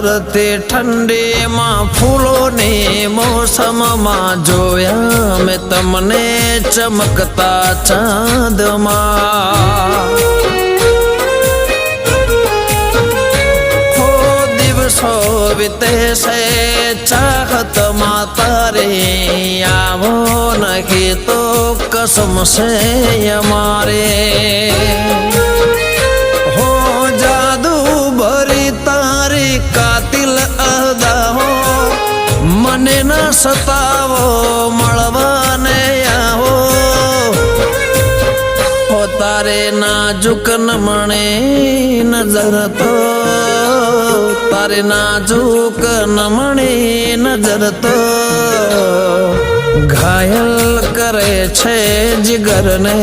ધરતી ઠંડીમાં ફૂલોની મોસમમાં જોયા મેં તમને ચમકતા ચાંદમાં દિવસો વીતે છે ચાહતમાં તારી આવો નહીં તો કસમ છે અમારે હો જાદુ ભરી તારી કાતિલ અદાઓ મને ન સતાવો મળવાને આવો હો તારે નાજુક નમણે નજર તો તારે નાજુક નમણી નજર તો ઘાયલ કરે છે જીગરને